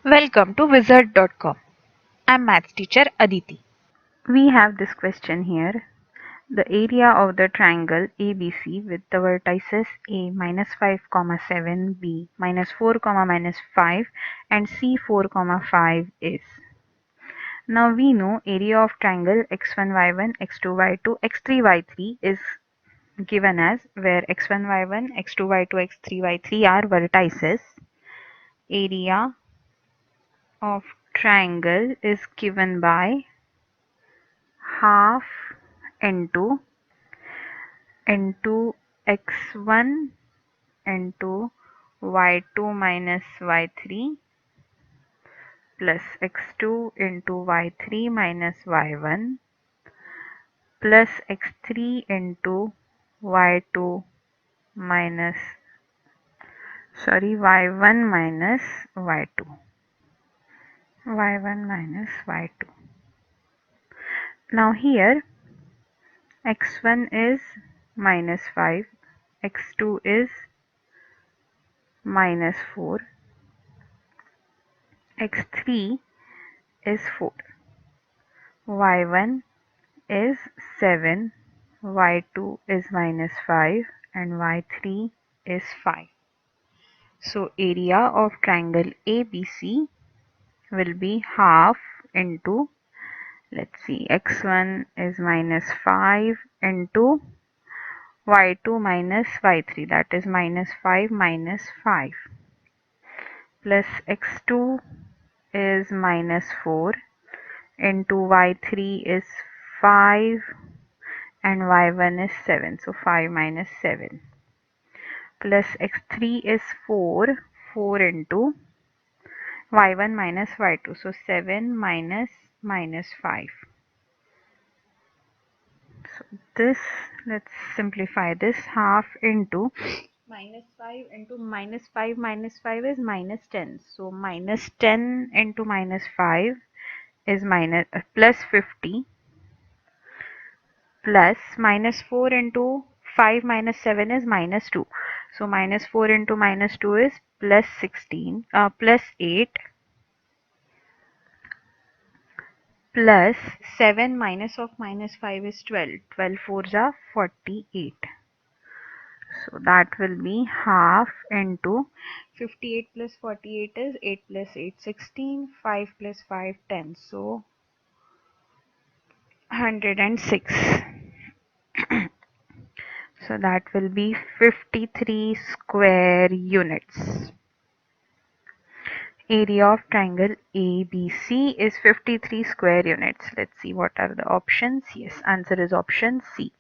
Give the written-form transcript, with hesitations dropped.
Welcome to wizard.com. I'm maths teacher Aditi. We have this question here. The area of the triangle ABC with the vertices A minus 5, 7, B minus 4, minus 5 and C 4, 5 is. Now we know area of triangle x1, y1, x2, y2, x3, y3 is given as where x1, y1, x2, y2, x3, y3 are vertices. Area of triangle is given by half into x1 into y2 minus y3 plus x2 into y3 minus y1 plus x3 into y2 minus y1 minus y2 y1 minus y2. Now here x1 is minus 5, x2 is minus 4, x3 is 4, y1 is 7, y2 is minus 5 and y3 is 5. So area of triangle ABC will be half into, let's see, x1 is minus 5 into y2 minus y3, that is minus 5 minus 5, plus x2 is minus 4 into y3 is 5 and y1 is 7, so 5 minus 7, plus x3 is 4 into y1 minus y2, so 7 minus minus 5. So this, let's simplify this, half into minus 5 into minus 5 minus 5 is minus 10, so minus 10 into minus 5 is plus 50, plus minus 4 into 5 minus 7 is minus 2. So minus 4 into minus 2 is plus 16, plus 8, plus 7 minus of minus 5 is 12. 12 fours are 48. So that will be half into 58 plus 48 is 8 plus 8, 16, 5 plus 5, 10. So 106. So that will be 53 square units. Area of triangle ABC is 53 square units. Let's see what are the options. Yes, answer is option C.